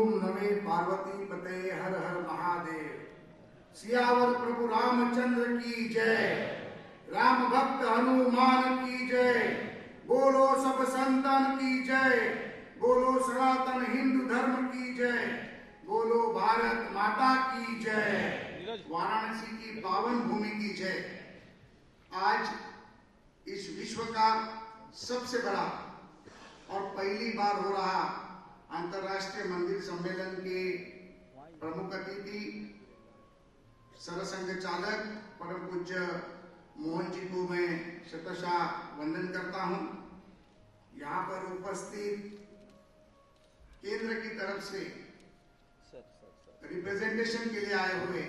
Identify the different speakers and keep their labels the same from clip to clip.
Speaker 1: ओम नमे पार्वती पते हर हर महादेव। सियावर प्रभु रामचंद्र की जय। राम भक्त हनुमान की जय। बोलो सब संतन की जय। बोलो सनातन हिंदू धर्म की जय। बोलो भारत माता की जय। वाराणसी की पावन भूमि की जय। आज इस विश्व का सबसे बड़ा और पहली बार हो रहा अंतर्राष्ट्रीय मंदिर सम्मेलन के प्रमुख अतिथि सरसंघ चालक परम पूज्य मोहन जी को मैं शतशः वंदन करता हूं। यहाँ पर उपस्थित केंद्र की तरफ से रिप्रेजेंटेशन के लिए आए हुए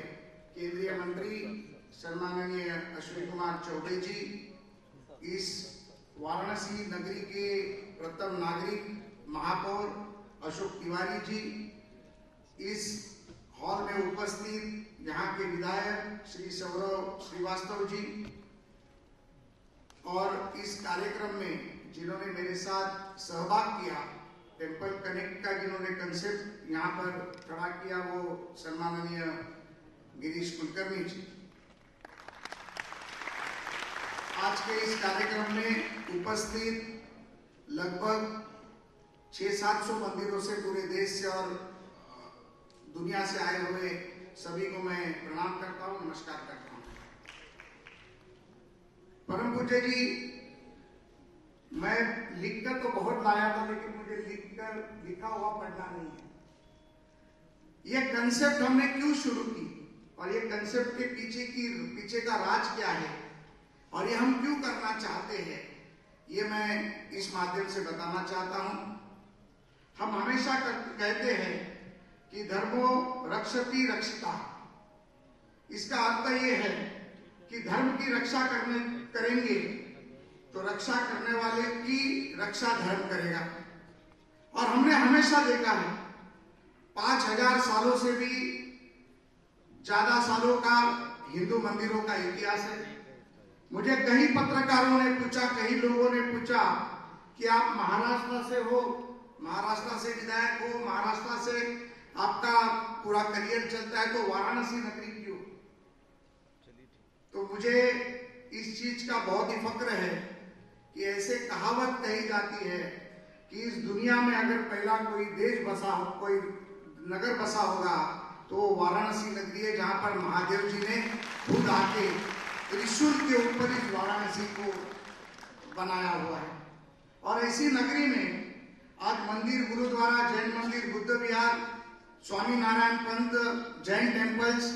Speaker 1: केंद्रीय मंत्री सम्माननीय अश्विनी कुमार चौबे जी, इस वाराणसी नगरी के प्रथम नागरिक महापौर अशोक तिवारी जी, इस हॉल में उपस्थित यहाँ के विधायक श्री सौरव श्रीवास्तव जी, और इस कार्यक्रम में जिन्होंने मेरे साथ सहभाग किया, टेम्पल कनेक्ट का जिन्होंने कंसेप्ट यहाँ पर खड़ा किया, वो सम्माननीय गिरीश कुलकर्णी जी। आज के इस कार्यक्रम में उपस्थित लगभग 600-700 मंदिरों से पूरे देश से और दुनिया से आए हुए सभी को मैं प्रणाम करता हूं, नमस्कार करता हूं। परम पूज्य जी, मैं लिखकर तो बहुत लाया था, लेकिन मुझे लिखा हुआ पढ़ना नहीं है। ये कंसेप्ट हमने क्यों शुरू की और ये कंसेप्ट के पीछे का राज क्या है और ये हम क्यों करना चाहते हैं, ये मैं इस माध्यम से बताना चाहता हूं। हम हमेशा कहते हैं कि धर्मो रक्षति रक्षिता। इसका अर्थ ये है कि धर्म की रक्षा करेंगे तो रक्षा करने वाले की रक्षा धर्म करेगा। और हमने हमेशा देखा है 5000 सालों से भी ज्यादा सालों का हिंदू मंदिरों का इतिहास है। मुझे कई पत्रकारों ने पूछा, कई लोगों ने पूछा कि आप महाराष्ट्र से हो, महाराष्ट्र से विधायक हो, महाराष्ट्र से आपका पूरा करियर चलता है, तो वाराणसी नगरी क्यों? तो मुझे इस चीज का बहुत ही फक्र है कि ऐसे कहावत कही जाती है कि इस दुनिया में अगर पहला कोई देश बसा हो, कोई नगर बसा होगा तो वाराणसी नगरी है, जहां पर महादेव जी ने खुद आके त्रिशूल के ऊपर इस वाराणसी को बनाया हुआ है। और ऐसी नगरी में आज मंदिर, गुरुद्वारा, जैन मंदिर, बुद्ध विहार, स्वामी नारायण पंथ, जैन टेम्पल्स,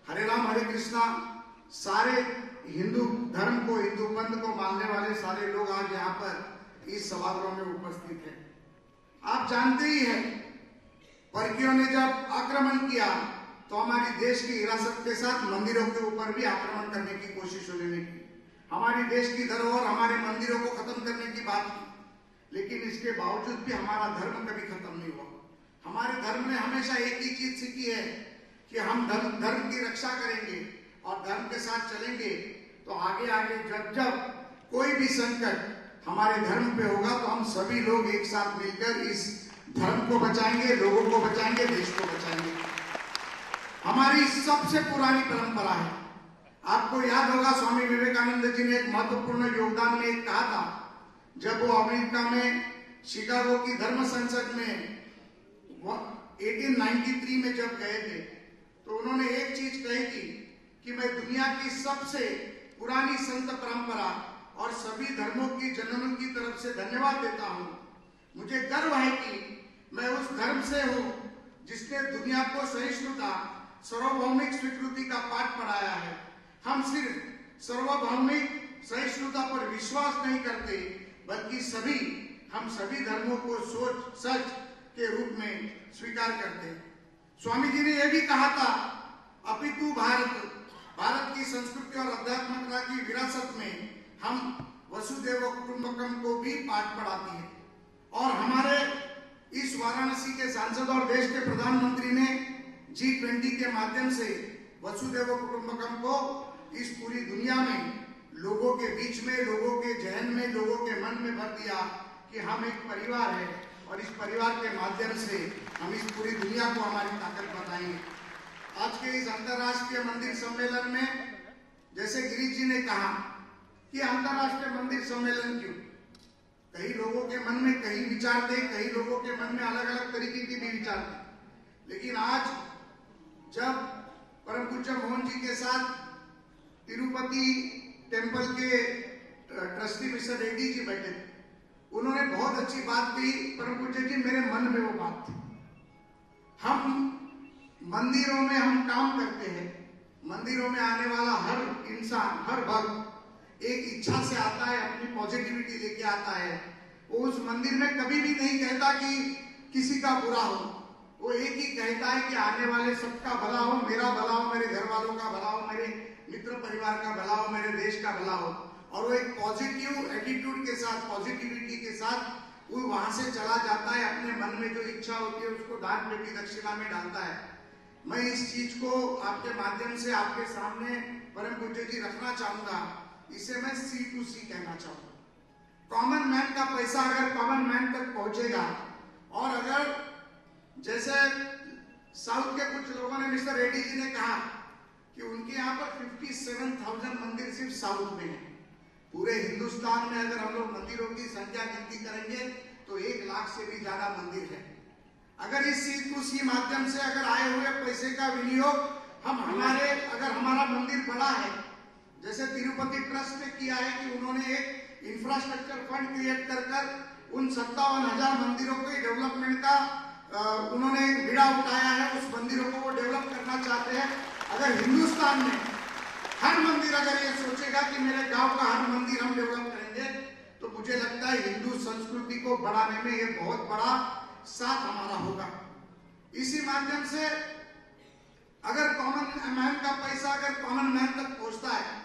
Speaker 1: हरे राम हरे कृष्णा, सारे हिंदू धर्म को, हिंदू पंथ को मानने वाले सारे लोग आज यहाँ पर इस सभागृह में उपस्थित हैं। आप जानते ही हैं, परकियों ने जब आक्रमण किया तो हमारी देश की हिरासत के साथ मंदिरों के ऊपर भी आक्रमण करने की कोशिश उन्होंने की। हमारी देश की धरोहर, हमारे मंदिरों को खत्म करने की बात की, लेकिन इसके बावजूद भी हमारा धर्म कभी खत्म नहीं हुआ। हमारे धर्म ने हमेशा एक ही चीज सीखी है कि हम धर्म की रक्षा करेंगे और धर्म के साथ चलेंगे, तो आगे आगे जब कोई भी संकट हमारे धर्म पे होगा तो हम सभी लोग एक साथ मिलकर इस धर्म को बचाएंगे, लोगों को बचाएंगे, देश को बचाएंगे। हमारी सबसे पुरानी परंपरा है। आपको याद होगा, स्वामी विवेकानंद जी ने एक महत्वपूर्ण योगदान में कहा था, जब वो अमेरिका में शिकागो की धर्म संसद में 1893 में जब गए थे, तो उन्होंने एक चीज कही थी कि मैं दुनिया की सबसे पुरानी संत परंपरा और सभी धर्मों की जननों की तरफ से धन्यवाद देता हूं। मुझे गर्व है कि मैं उस धर्म से हूं जिसने दुनिया को सहिष्णुता, सार्वभौमिक स्वीकृति का पाठ पढ़ाया है। हम सिर्फ सार्वभौमिक सहिष्णुता पर विश्वास नहीं करते, बल्कि हम सभी धर्मों को सोच सच के रूप में स्वीकार करते हैं। स्वामी जी ने यह भी कहा था, अपितु भारत की संस्कृति और आध्यात्मिकता की विरासत में हम वसुदेव कुटुंबकम को भी पाठ पढ़ाती है। और हमारे इस वाराणसी के सांसद और देश के प्रधानमंत्री ने G20 के माध्यम से वसुदेव कुटुंबकम को इस पूरी दुनिया में लोगों के बीच में, लोगों के जहन में, लोगों के मन में भर दिया कि हम एक परिवार है और इस परिवार के माध्यम से हम इस पूरी दुनिया को हमारी ताकत बताएंगे। आज के इस अंतर्राष्ट्रीय मंदिर सम्मेलन में जैसे गिरीश जी ने कहा कि अंतर्राष्ट्रीय मंदिर सम्मेलन क्यों, कई लोगों के मन में कई विचार थे, कई लोगों के मन में अलग अलग तरीके के भी विचार थे, लेकिन आज जब परम पूज्य मोहन जी के साथ तिरुपति टेम्पल के ट्रस्टी मिस्टर रेड्डी जी बैठे थे, उन्होंने बहुत अच्छी बात कही। परम पूज्य जी, मेरे मन में वो बात थी। हम मंदिरों में हम काम करते हैं, मंदिरों में आने वाला हर इंसान, हर भक्त एक इच्छा से आता है, अपनी पॉजिटिविटी लेके आता है। वो उस मंदिर में कभी भी नहीं कहता कि किसी का बुरा हो, वो एक ही कहता है कि आने वाले सबका भला हो, मेरा भला हो, मेरे घर वालों का भला हो, मेरे मित्र परिवार का भला हो, मेरे देश का भला हो। और वो एक पॉजिटिव एटीट्यूड के साथ, पॉजिटिविटी के साथ वो वहां से चला जाता है, अपने मन में जो इच्छा होती है उसको दान पेटी दक्षिणा में डालता है। मैं इस चीज को आपके माध्यम से आपके सामने परम पूज्य जी रखना चाहूंगा। इसे मैं C2C कहना चाहूंगा। कॉमन मैन का पैसा अगर कॉमन मैन तक पहुंचेगा, और अगर जैसे साउथ के कुछ लोगों ने, मिस्टर रेड्डी जी ने कहा कि उनके यहाँ पर 57,000 मंदिर सिर्फ साउथ में है। पूरे हिंदुस्तान में अगर हम लोग मंदिरों की संख्या गिनती करेंगे तो 1 लाख से भी ज्यादा मंदिर है। अगर इस C2C माध्यम से अगर आए हुए पैसे का विनियोग हम अगर हमारा मंदिर बड़ा है, जैसे तिरुपति ट्रस्ट ने किया है कि उन्होंने एक इंफ्रास्ट्रक्चर फंड क्रिएट कर उन 57,000 मंदिरों के डेवलपमेंट का उन्होंने बीड़ा उठाया है, उस मंदिरों को वो डेवलप करना चाहते हैं। अगर हिंदुस्तान में हर मंदिर अगर ये सोचेगा कि मेरे गांव का हर मंदिर हम डेवलप करेंगे, तो मुझे लगता है हिंदू संस्कृति को बढ़ाने में ये बहुत बड़ा साथ हमारा होगा। इसी माध्यम से अगर कॉमन मैन का पैसा अगर कॉमन मैन तक पहुंचता है,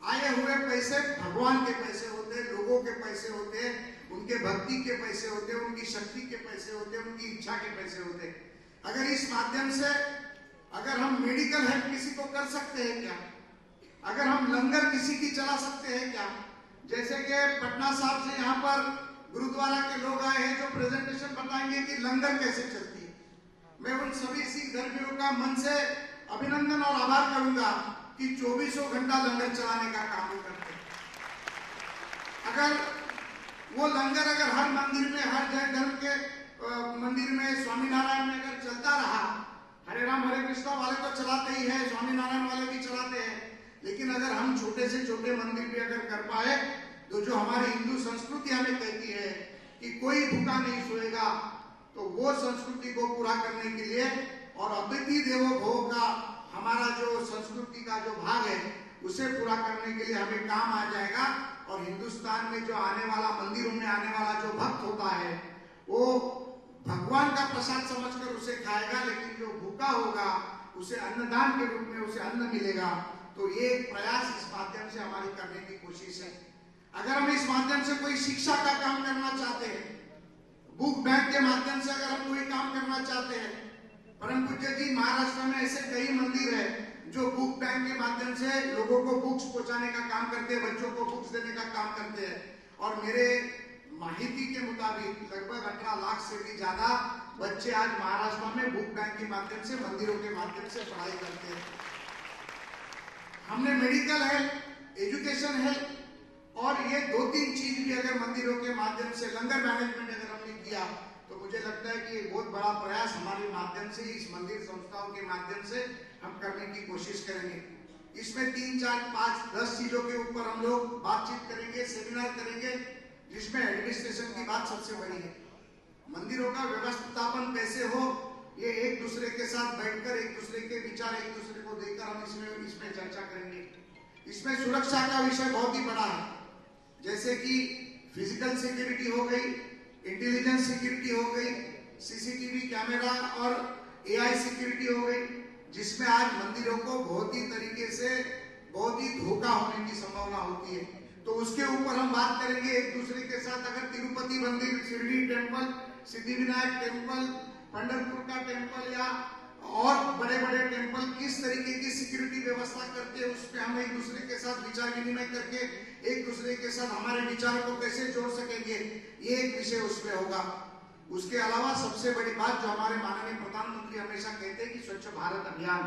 Speaker 1: आए हुए पैसे भगवान के पैसे होते हैं, लोगों के पैसे होते हैं, उनके भक्ति के पैसे होते हैं, उनकी शक्ति के पैसे होते हैं, उनकी इच्छा के पैसे होते हैं। अगर इस माध्यम से अगर हम मेडिकल हेल्प किसी को कर सकते हैं क्या, अगर हम लंगर किसी की चला सकते हैं क्या, जैसे कि पटना साहब से यहाँ पर गुरुद्वारा के लोग आए हैं जो प्रेजेंटेशन बताएंगे कि लंगर कैसे चलती है। मैं उन सभी सिख धर्मियों का मन से अभिनंदन और आभार करूंगा कि 2400 घंटा लंगर चलाने का काम करते हैं। अगर वो लंगर अगर हर मंदिर में, हर जैन धर्म के मंदिर में, स्वामीनारायण में अगर चलता रहा, हरे राम हरे कृष्णा वाले तो चलाते ही है, स्वामीनारायण वाले भी चलाते हैं, लेकिन अगर हम छोटे से छोटे मंदिर भी अगर कर पाए, तो जो हमारी हिंदू संस्कृति हमें कहती है कि कोई भूखा नहीं सोएगा, तो वो संस्कृति को पूरा करने के लिए और अतिथि देवो भव का हमारा जो संस्कृति का जो भाग है उसे पूरा करने के लिए हमें काम आ जाएगा। और हिंदुस्तान में जो आने वाला, मंदिरों में आने वाला जो भक्त होता है वो भगवान का प्रसाद समझकर उसे खाएगा, लेकिन जो भूखा होगा उसे अन्नदान के रूप में उसे अन्न मिलेगा। तो ये प्रयास इस माध्यम से हमारी करने की कोशिश है। अगर हम इस माध्यम से कोई शिक्षा का काम करना चाहते हैं, बुक बैंक के माध्यम से अगर हम कोई काम करना चाहते हैं, परम पूज्य जी महाराष्ट्र में ऐसे कई मंदिर है जो बुक बैंक के माध्यम से लोगों को बुक्स पहुंचाने का काम करते हैं, बच्चों को बुक्स देने का काम करते हैं। और मेरे माहिती के मुताबिक लगभग 18 लाख से भी ज्यादा बच्चे आज महाराष्ट्र में बुक बैंक के माध्यम से, मंदिरों के माध्यम से पढ़ाई करते हैं। हमने मेडिकल हेल्थ, एजुकेशन हेल्थ और ये 2-3 चीज भी अगर मंदिरों के माध्यम से, लंगर मैनेजमेंट अगर हमने किया, तो मुझे लगता है कि एक बहुत बड़ा प्रयास हमारे माध्यम से, इस मंदिर संस्थाओं के माध्यम से हम करने की कोशिश करेंगे। इसमें 3, 4, 5, 10 चीजों के ऊपर हम लोग बातचीत करेंगे, सेमिनार करेंगे, जिसमें एडमिनिस्ट्रेशन की बात सबसे बड़ी है। मंदिरों का व्यवस्थापन कैसे हो, ये एक दूसरे के साथ बैठकर, एक दूसरे के विचार एक दूसरे को देकर हम इसमें चर्चा करेंगे। इसमें सुरक्षा का विषय बहुत ही बड़ा है, जैसे कि फिजिकल सिक्योरिटी हो गई, इंटेलिजेंस सिक्योरिटी हो गई, सीसीटीवी कैमरा और एआई सिक्योरिटी हो गई, जिसमें आज मंदिरों को बहुत ही तरीके से बहुत ही धोखा होने की संभावना होती है। तो उसके ऊपर हम बात करेंगे एक दूसरे के साथ। अगर तिरुपति मंदिर, शिरडी टेम्पल, सिद्धिविनायक टेम्पल, पंढरपुर का टेम्पल या और बड़े बड़े टेम्पल किस तरीके की सिक्योरिटी व्यवस्था करते हैं, उस पर हम एक दूसरे के साथ विचार विनिमय करके एक दूसरे के साथ हमारे विचारों को कैसे जोड़ सकेंगे, ये एक विषय उसमें होगा। उसके अलावा सबसे बड़ी बात जो हमारे माननीय प्रधानमंत्री हमेशा कहते हैं कि स्वच्छ भारत अभियान,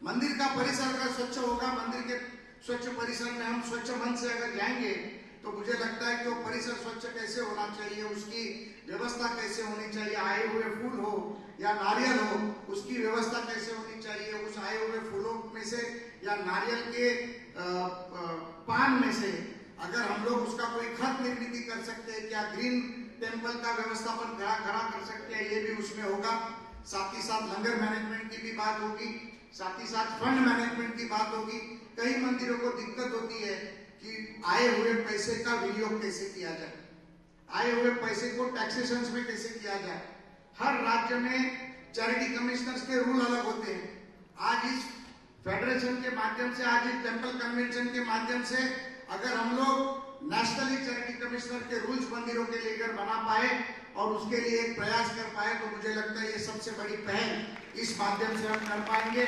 Speaker 1: मंदिर का परिसर अगर स्वच्छ होगा, मंदिर के स्वच्छ परिसर में हम स्वच्छ मन से अगर जाएंगे तो मुझे लगता है कि वो परिसर स्वच्छ कैसे होना चाहिए, उसकी व्यवस्था कैसे होनी चाहिए, आए हुए फूल हो या नारियल हो उसकी व्यवस्था कैसे होनी चाहिए, उस आए हुए फूलों में से या नारियल के पान में से अगर हम लोग उसका कोई खत निर्मित कर सकते हैं, क्या ग्रीन टेम्पल का व्यवस्थापन खड़ा कर सकते हैं, ये भी उसमें होगा। साथ ही साथ लंगर मैनेजमेंट की भी बात होगी, साथ ही साथ फंड मैनेजमेंट की बात होगी। कई मंदिरों को दिक्कत होती है कि आए हुए पैसे का विनियोग कैसे किया जाए, आए हुए पैसे को टैक्सेशन में कैसे किया जाए। हर राज्य में चैरिटी कमिश्नर्स के रूल अलग होते हैं। आज इस फेडरेशन के माध्यम से, आज इस टेम्पल कन्वेंशन के माध्यम से अगर हम लोग नेशनली चैरिटी कमिश्नर के रूल्स मंदिरों के लेकर बना पाए और उसके लिए एक प्रयास कर पाए तो मुझे लगता है ये सबसे बड़ी पहल इस माध्यम से हम कर पाएंगे।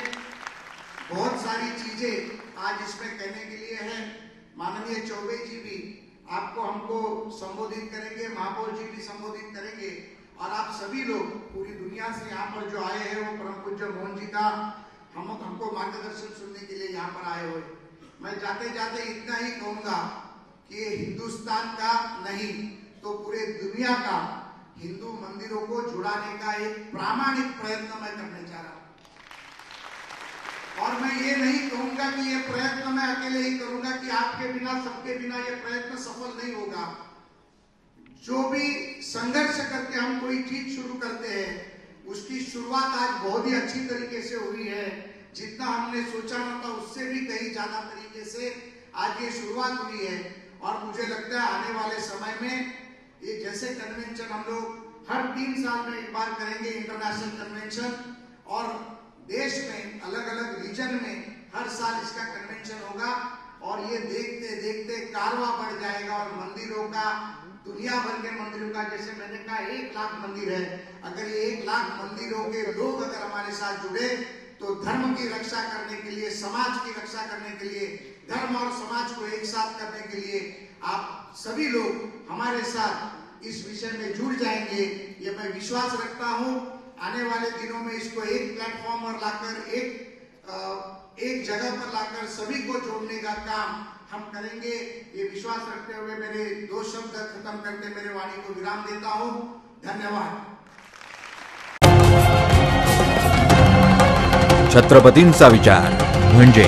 Speaker 1: बहुत सारी चीजें आज इसमें कहने के लिए है। माननीय चौबे जी भी आपको हमको संबोधित करेंगे, महापौर जी भी संबोधित करेंगे और आप सभी लोग पूरी दुनिया से यहाँ पर जो आए हैं वो परम पूज्य मोहन जी का हमको मार्गदर्शन सुनने के लिए यहाँ पर आए हुए। मैं जाते जाते इतना ही कहूंगा कि हिंदुस्तान का नहीं तो पूरे दुनिया का हिंदू मंदिरों को जुड़ाने का एक प्रामाणिक प्रयत्न मैं करने जा रहा हूं। और मैं ये नहीं कहूंगा कि ये प्रयत्न मैं अकेले ही करूंगा, कि आपके बिना, सबके बिना ये प्रयत्न सफल नहीं होगा। जो भी संघर्ष करके हम कोई चीज शुरू करते हैं उसकी शुरुआत आज बहुत ही अच्छी तरीके से हुई है। जितना हमने सोचा न था उससे भी कहीं ज्यादा तरीके से आज ये शुरुआत हुई है। और मुझे लगता है आने वाले समय में ये जैसे कन्वेंशन हम लोग हर 3 साल में एक बार करेंगे, इंटरनेशनल कन्वेंशन, और देश में अलग अलग रीजन में हर साल इसका कन्वेंशन होगा और ये देखते देखते कारवा बढ़ जाएगा और मंदिरों का, दुनिया भर के मंदिरों का, जैसे मैंने कहा 1 लाख मंदिर है, अगर ये 1 लाख मंदिरों के लोग अगर हमारे साथ जुड़े तो धर्म की रक्षा करने के लिए, समाज की रक्षा करने के लिए, धर्म और समाज को एक साथ करने के लिए आप सभी लोग हमारे साथ इस विषय में जुड़ जाएंगे, ये मैं विश्वास रखता हूं। आने वाले दिनों में इसको एक प्लेटफॉर्म पर लाकर, एक जगह पर लाकर सभी को जोड़ने का काम हम करेंगे, ये विश्वास रखते हुए मेरे 2 शब्द खत्म करके मेरे वाणी को विराम देता हूं। धन्यवाद।
Speaker 2: छत्रपतींचा विचार म्हणजे